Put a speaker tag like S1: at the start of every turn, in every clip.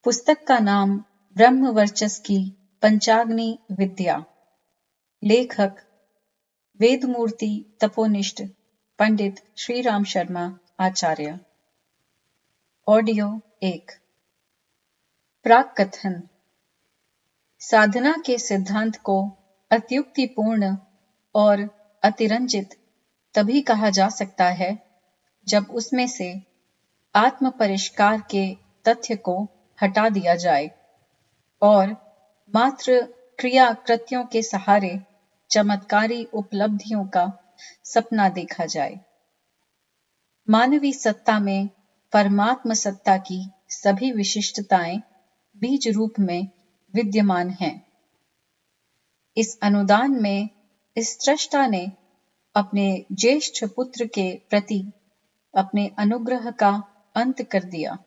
S1: पुस्तक का नाम ब्रह्म वर्चस की पंचाग्नि विद्या। लेखक वेदमूर्ति तपोनिष्ठ पंडित श्री राम शर्मा आचार्य। ऑडियो 1। प्राक कथन। साधना के सिद्धांत को अत्युक्तिपूर्ण और अतिरंजित तभी कहा जा सकता है जब उसमें से आत्म परिष्कार के तथ्य को हटा दिया जाए और मात्र क्रिया कृत्यों के सहारे चमत्कारी उपलब्धियों का सपना देखा जाए। मानवी सत्ता में परमात्म सत्ता की सभी विशिष्टताएं बीज रूप में विद्यमान हैं। इस अनुदान में इस सृष्टा ने अपने ज्येष्ठ पुत्र के प्रति अपने अनुग्रह का अंत कर दिया।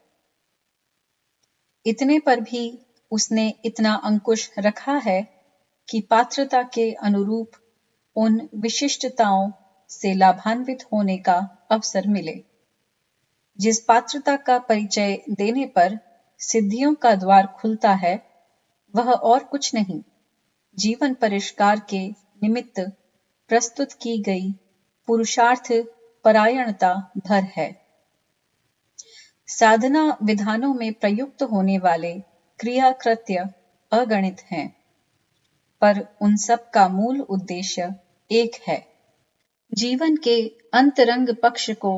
S1: इतने पर भी उसने इतना अंकुश रखा है कि पात्रता के अनुरूप उन विशिष्टताओं से लाभान्वित होने का अवसर मिले। जिस पात्रता का परिचय देने पर सिद्धियों का द्वार खुलता है वह और कुछ नहीं, जीवन परिष्कार के निमित्त प्रस्तुत की गई पुरुषार्थ परायणता भर है। साधना विधानों में प्रयुक्त होने वाले क्रिया कृत्य अगणित हैं, पर उन सब का मूल उद्देश्य एक है, जीवन के अंतरंग पक्ष को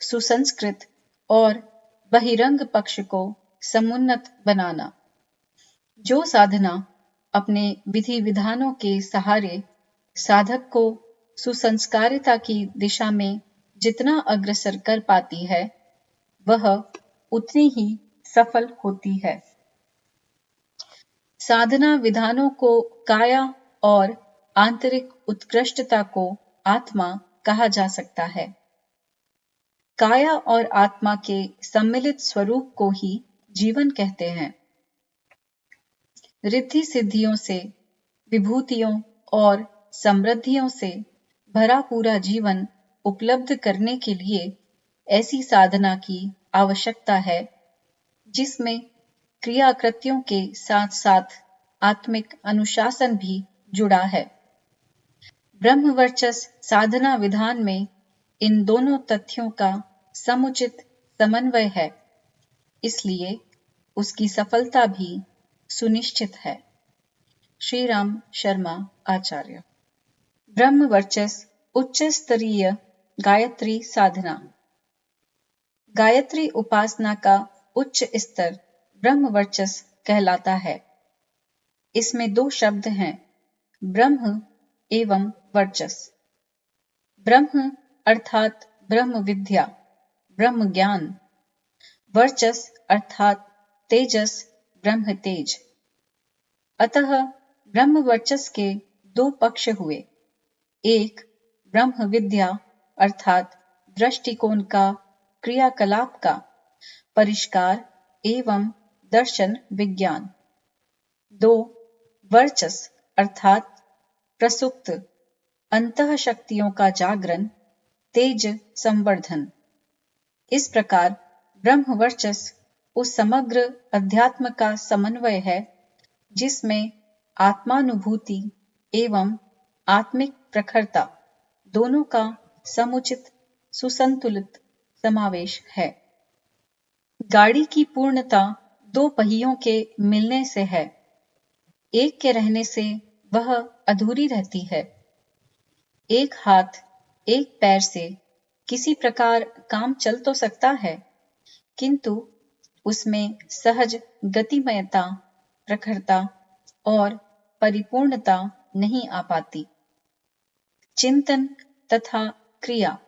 S1: सुसंस्कृत और बहिरंग पक्ष को समुन्नत बनाना। जो साधना अपने विधि विधानों के सहारे साधक को सुसंस्कारिता की दिशा में जितना अग्रसर कर पाती है वह उतनी ही सफल होती है। साधना विधानों को काया और आंतरिक उत्कृष्टता को आत्मा कहा जा सकता है। काया और आत्मा के सम्मिलित स्वरूप को ही जीवन कहते हैं। रिद्धि सिद्धियों से, विभूतियों और समृद्धियों से भरा पूरा जीवन उपलब्ध करने के लिए ऐसी साधना की आवश्यकता है जिसमें क्रिया कृत्यों के साथ साथ आत्मिक अनुशासन भी जुड़ा है। ब्रह्मवर्चस साधना विधान में इन दोनों तथ्यों का समुचित समन्वय है, इसलिए उसकी सफलता भी सुनिश्चित है। श्री राम शर्मा आचार्य। ब्रह्मवर्चस उच्च स्तरीय गायत्री साधना। गायत्री उपासना का उच्च स्तर ब्रह्मवर्चस कहलाता है। इसमें दो शब्द हैं, ब्रह्म एवं वर्चस। ब्रह्म अर्थात ब्रह्म विद्या, ब्रह्म ज्ञान। वर्चस अर्थात तेजस, ब्रह्म तेज। अतः ब्रह्म वर्चस के दो पक्ष हुए। एक ब्रह्म विद्या अर्थात दृष्टिकोण का, क्रियाकलाप का परिष्कार एवं दर्शन विज्ञान। दो वर्चस अर्थात प्रसुप्त अंतः शक्तियों का जागरण, तेज संवर्धन। इस प्रकार ब्रह्म वर्चस उस समग्र अध्यात्म का समन्वय है जिसमें आत्मानुभूति एवं आत्मिक प्रखरता दोनों का समुचित सुसंतुलित समावेश है। गाड़ी की पूर्णता दो पहियों के मिलने से है, एक के रहने से वह अधूरी रहती है। एक हाथ एक पैर से किसी प्रकार काम चल तो सकता है, किंतु उसमें सहज गतिमयता, प्रखरता और परिपूर्णता नहीं आ पाती। चिंतन तथा क्रिया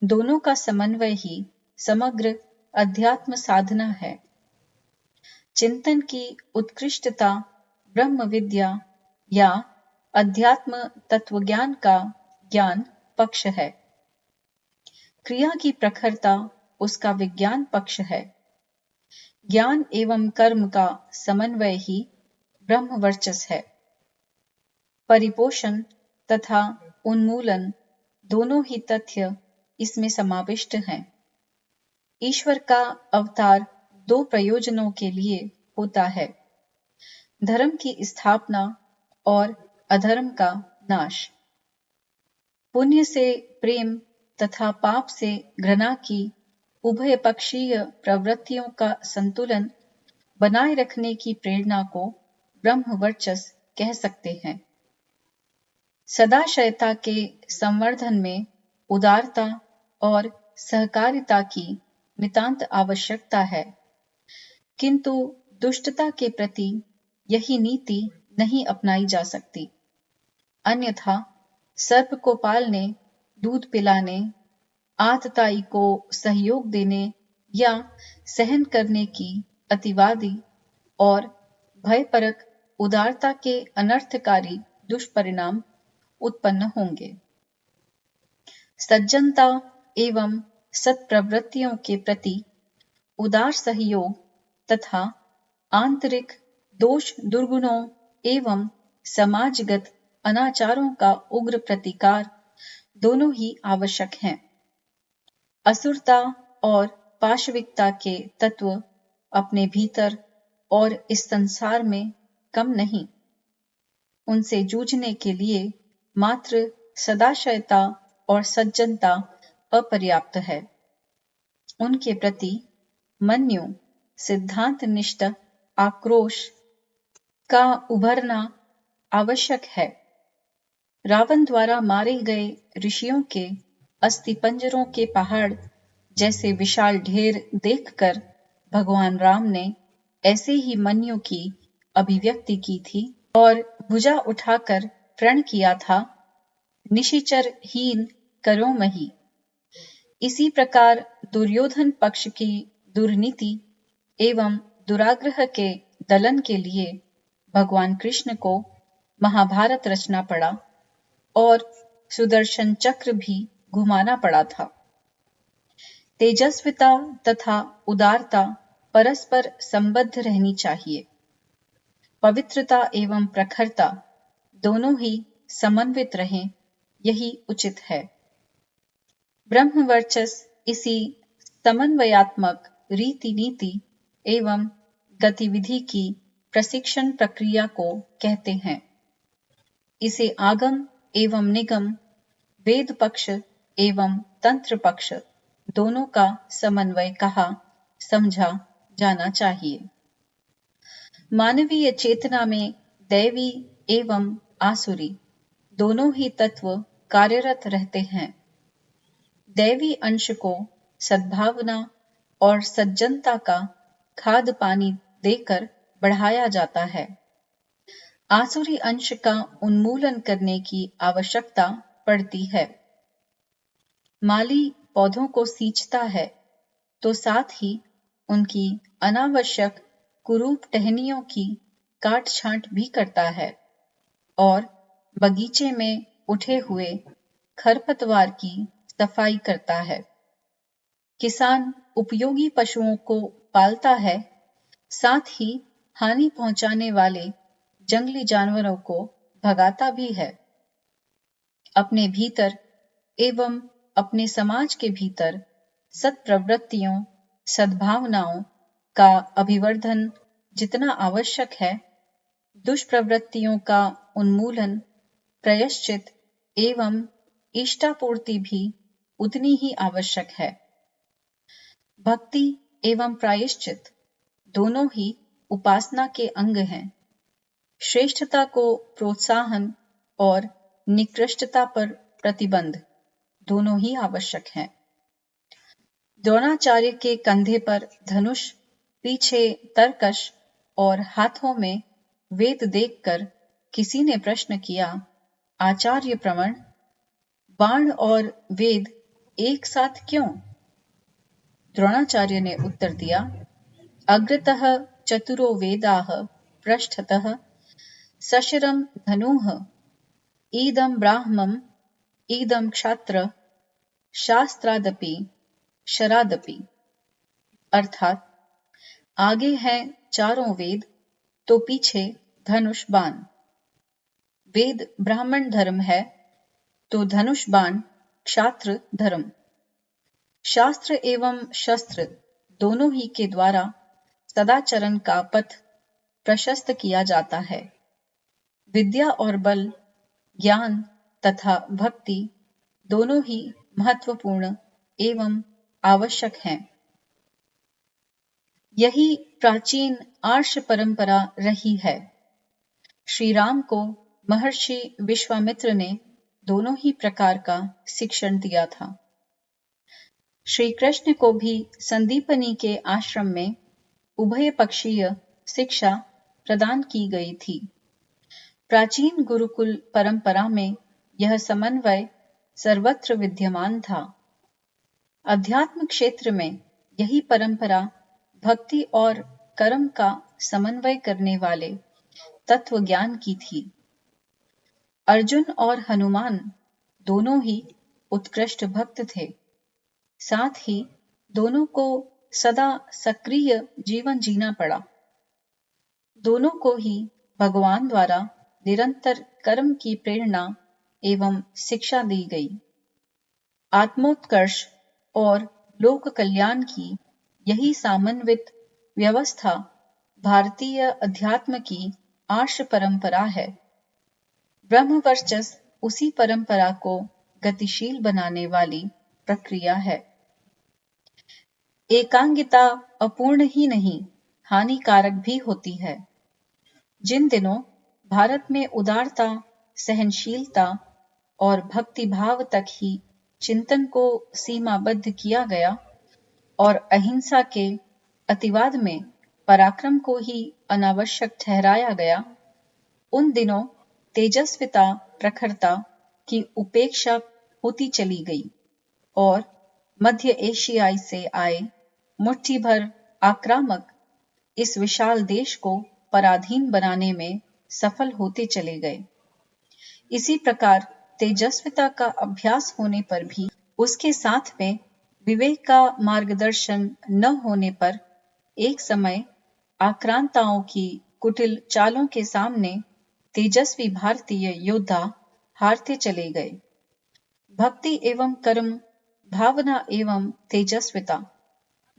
S1: दोनों का समन्वय ही समग्र अध्यात्म साधना है। चिंतन की उत्कृष्टता ब्रह्म विद्या या अध्यात्म तत्वज्ञान का ज्ञान पक्ष है। क्रिया की प्रखरता उसका विज्ञान पक्ष है। ज्ञान एवं कर्म का समन्वय ही ब्रह्मवर्चस है। परिपोषण तथा उन्मूलन दोनों ही तथ्य इसमें समाविष्ट हैं। ईश्वर का अवतार दो प्रयोजनों के लिए होता है, धर्म की स्थापना और अधर्म का नाश। पुण्य से प्रेम तथा पाप से घृणा की उभय पक्षीय प्रवृत्तियों का संतुलन बनाए रखने की प्रेरणा को ब्रह्मवर्चस कह सकते हैं। सदाशयता के संवर्धन में उदारता और सहकारिता की नितांत आवश्यकता है, किंतु दुष्टता के प्रति यही नीति नहीं अपनाई जा सकती। अन्यथा सर्प को पालने, दूध पिलाने, आतताई को सहयोग देने या सहन करने की अतिवादी और भयपरक उदारता के अनर्थकारी दुष्परिणाम उत्पन्न होंगे। सज्जनता एवं सत्प्रवृत्तियों के प्रति उदार सहयोग तथा आंतरिक दोष दुर्गुणों एवं समाजगत अनाचारों का उग्र प्रतिकार दोनों ही आवश्यक हैं। असुरता और पाशविकता के तत्व अपने भीतर और इस संसार में कम नहीं। उनसे जूझने के लिए मात्र सदाशयता और सज्जनता अपर्याप्त है। उनके प्रति मन्यु सिद्धांत निष्ठ आक्रोश का उभरना आवश्यक है। रावण द्वारा मारे गए ऋषियों के अस्थिपंजरों के पहाड़ जैसे विशाल ढेर देखकर भगवान राम ने ऐसे ही मन्यु की अभिव्यक्ति की थी और भुजा उठाकर प्रण किया था, निशिचर हीन करो मही। इसी प्रकार दुर्योधन पक्ष की दुर्नीति एवं दुराग्रह के दलन के लिए भगवान कृष्ण को महाभारत रचना पड़ा और सुदर्शन चक्र भी घुमाना पड़ा था। तेजस्विता तथा उदारता परस्पर संबद्ध रहनी चाहिए। पवित्रता एवं प्रखरता दोनों ही समन्वित रहें, यही उचित है। ब्रह्मवर्चस इसी समन्वयात्मक रीति नीति एवं गतिविधि की प्रशिक्षण प्रक्रिया को कहते हैं। इसे आगम एवं निगम, वेद पक्ष एवं तंत्र पक्ष दोनों का समन्वय कहा समझा जाना चाहिए। मानवीय चेतना में दैवी एवं आसुरी दोनों ही तत्व कार्यरत रहते हैं। दैवी अंश को सद्भावना और सज्जनता का खाद पानी देकर बढ़ाया जाता है। आसुरी अंश का उन्मूलन करने की आवश्यकता पड़ती है। माली पौधों को सींचता है तो साथ ही उनकी अनावश्यक कुरूप टहनियों की काट छांट भी करता है और बगीचे में उठे हुए खरपतवार की सफाई करता है। किसान उपयोगी पशुओं को पालता है, साथ ही हानि पहुंचाने वाले जंगली जानवरों को भगाता भी है। अपने भीतर एवं अपने समाज के भीतर सत्प्रवृत्तियों, सद्भावनाओं का अभिवर्धन जितना आवश्यक है, दुष्प्रवृत्तियों का उन्मूलन, प्रायश्चित एवं इष्टापूर्ति भी उतनी ही आवश्यक है। भक्ति एवं प्रायश्चित दोनों ही उपासना के अंग हैं। श्रेष्ठता को प्रोत्साहन और निकृष्टता पर प्रतिबंध दोनों ही आवश्यक हैं। द्रोणाचार्य के कंधे पर धनुष, पीछे तरकश और हाथों में वेद देखकर किसी ने प्रश्न किया, आचार्य प्रवण, बाण और वेद एक साथ क्यों? द्रोणाचार्य ने उत्तर दिया, अग्रतः चतुरो वेदाः पृष्ठतः सशरम धनुः ईदं ब्राह्मम् ईदं क्षात्र शास्त्रादपि शरादपि। अर्थात आगे हैं चारों वेद तो पीछे धनुष बाण। वेद ब्राह्मण धर्म है तो धनुष बाण क्षात्र धर्म। शास्त्र एवं शस्त्र दोनों ही के द्वारा सदाचरण का पथ प्रशस्त किया जाता है। विद्या और बल, ज्ञान तथा भक्ति दोनों ही महत्वपूर्ण एवं आवश्यक हैं। यही प्राचीन आर्ष परंपरा रही है। श्री राम को महर्षि विश्वामित्र ने दोनों ही प्रकार का शिक्षण दिया था। श्री कृष्ण को भी संदीपनी के आश्रम में उभय पक्षीय शिक्षा प्रदान की गई थी। प्राचीन गुरुकुल परंपरा में यह समन्वय सर्वत्र विद्यमान था। अध्यात्म क्षेत्र में यही परंपरा भक्ति और कर्म का समन्वय करने वाले तत्व ज्ञान की थी। अर्जुन और हनुमान दोनों ही उत्कृष्ट भक्त थे। साथ ही दोनों को सदा सक्रिय जीवन जीना पड़ा। दोनों को ही भगवान द्वारा निरंतर कर्म की प्रेरणा एवं शिक्षा दी गई। आत्मोत्कर्ष और लोक कल्याण की यही समन्वित व्यवस्था भारतीय अध्यात्म की आर्ष परंपरा है। ब्रह्मवर्चस उसी परंपरा को गतिशील बनाने वाली प्रक्रिया है। एकांगिता अपूर्ण ही नहीं, हानिकारक भी होती है। जिन दिनों भारत में उदारता, सहनशीलता और भक्तिभाव तक ही चिंतन को सीमाबद्ध किया गया और अहिंसा के अतिवाद में पराक्रम को ही अनावश्यक ठहराया गया, उन दिनों तेजस्विता, प्रखरता की उपेक्षा होती चली गई और मध्य एशियाई से आए मुट्ठी भर आक्रामक इस विशाल देश को पराधीन बनाने में सफल होते चले गए। इसी प्रकार तेजस्विता का अभ्यास होने पर भी उसके साथ में विवेक का मार्गदर्शन न होने पर एक समय आक्रांताओं की कुटिल चालों के सामने तेजस्वी भारतीय योद्धा हारते चले गए। भक्ति एवं कर्म, भावना एवं तेजस्विता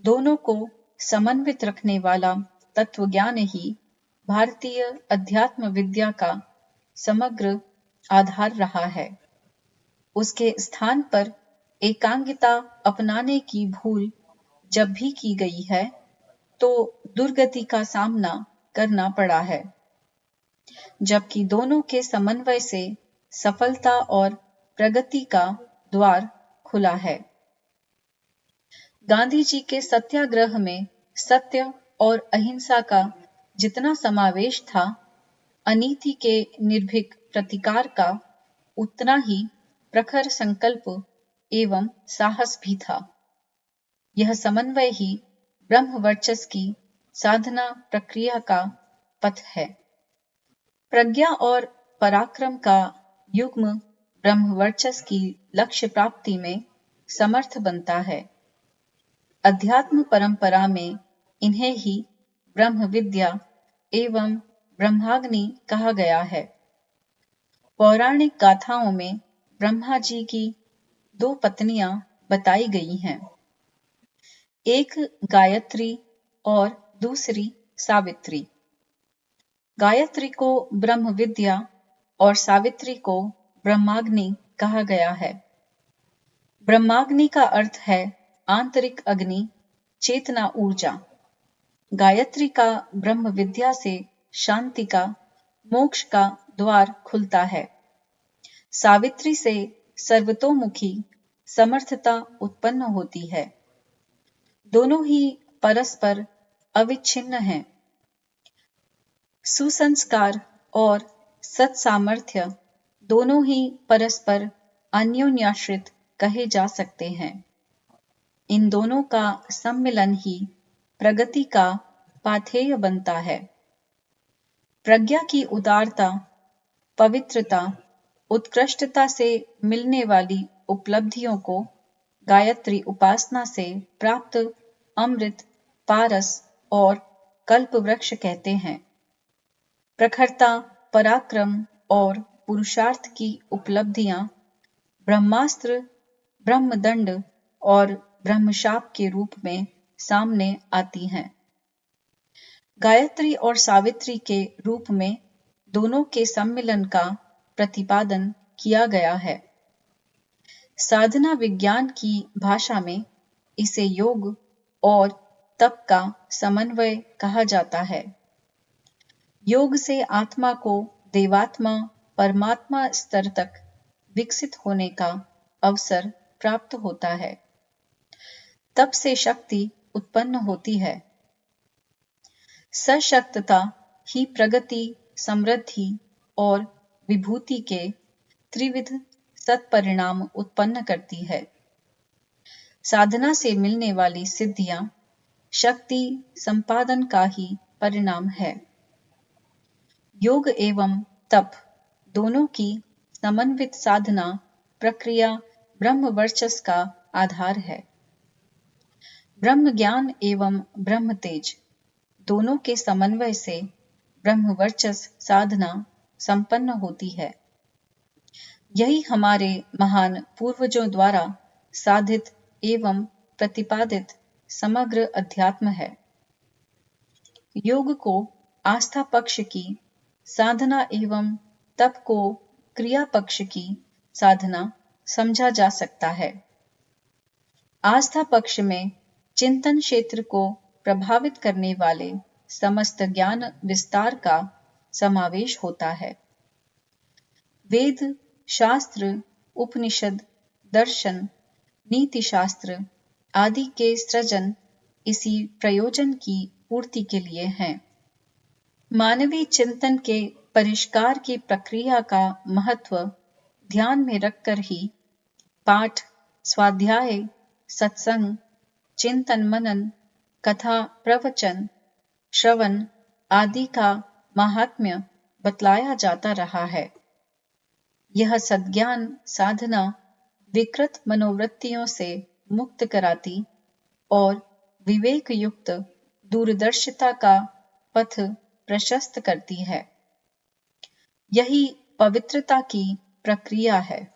S1: दोनों को समन्वित रखने वाला तत्वज्ञान ही भारतीय अध्यात्म विद्या का समग्र आधार रहा है। उसके स्थान पर एकांगिता अपनाने की भूल जब भी की गई है तो दुर्गति का सामना करना पड़ा है, जबकि दोनों के समन्वय से सफलता और प्रगति का द्वार खुला है। गांधी जी के सत्याग्रह में सत्य और अहिंसा का जितना समावेश था, अनीति के निर्भीक प्रतिकार का उतना ही प्रखर संकल्प एवं साहस भी था। यह समन्वय ही ब्रह्मवर्चस की साधना प्रक्रिया का पथ है। प्रज्ञा और पराक्रम का युग्म ब्रह्मवर्चस की लक्ष्य प्राप्ति में समर्थ बनता है। अध्यात्म परंपरा में इन्हें ही ब्रह्म विद्या एवं ब्रह्माग्नि कहा गया है। पौराणिक गाथाओं में ब्रह्मा जी की 2 पत्नियां बताई गई हैं, एक गायत्री और दूसरी सावित्री। गायत्री को ब्रह्म विद्या और सावित्री को ब्रह्माग्नि कहा गया है। ब्रह्माग्नि का अर्थ है आंतरिक अग्नि, चेतना ऊर्जा। गायत्री का ब्रह्म विद्या से शांति का, मोक्ष का द्वार खुलता है। सावित्री से सर्वतोमुखी समर्थता उत्पन्न होती है। दोनों ही परस्पर अविच्छिन्न हैं। सुसंस्कार और सत्सामर्थ्य दोनों ही परस्पर अन्योन्याश्रित कहे जा सकते हैं। इन दोनों का सम्मिलन ही प्रगति का पाथेय बनता है। प्रज्ञा की उदारता, पवित्रता, उत्कृष्टता से मिलने वाली उपलब्धियों को गायत्री उपासना से प्राप्त अमृत, पारस और कल्प वृक्ष कहते हैं। प्रखरता, पराक्रम और पुरुषार्थ की उपलब्धियां ब्रह्मास्त्र, ब्रह्मदंड और ब्रह्मशाप के रूप में सामने आती हैं। गायत्री और सावित्री के रूप में दोनों के सम्मिलन का प्रतिपादन किया गया है। साधना विज्ञान की भाषा में इसे योग और तप का समन्वय कहा जाता है। योग से आत्मा को देवात्मा परमात्मा स्तर तक विकसित होने का अवसर प्राप्त होता है। तप से शक्ति उत्पन्न होती है। सशक्तता ही प्रगति, समृद्धि और विभूति के त्रिविध सत्परिणाम उत्पन्न करती है। साधना से मिलने वाली सिद्धियां शक्ति संपादन का ही परिणाम है। योग एवं तप दोनों की समन्वित साधना प्रक्रिया ब्रह्म वर्चस्व का आधार है। ब्रह्म ज्ञान एवं ब्रह्म तेज दोनों के समन्वय से ब्रह्म वर्चस्व साधना संपन्न होती है। यही हमारे महान पूर्वजों द्वारा साधित एवं प्रतिपादित समग्र अध्यात्म है। योग को आस्था पक्ष की साधना एवं तप को क्रिया पक्ष की साधना समझा जा सकता है। आस्था पक्ष में चिंतन क्षेत्र को प्रभावित करने वाले समस्त ज्ञान विस्तार का समावेश होता है। वेद, शास्त्र, उपनिषद, दर्शन, नीति शास्त्र आदि के सृजन इसी प्रयोजन की पूर्ति के लिए हैं। मानवीय चिंतन के परिष्कार की प्रक्रिया का महत्व ध्यान में रखकर ही पाठ, स्वाध्याय, सत्संग, चिंतन मनन, कथा प्रवचन, श्रवण आदि का महात्म्य बतलाया जाता रहा है। यह सद्ज्ञान साधना विकृत मनोवृत्तियों से मुक्त कराती और विवेक युक्त दूरदर्शिता का पथ प्रशस्त करती है। यही पवित्रता की प्रक्रिया है।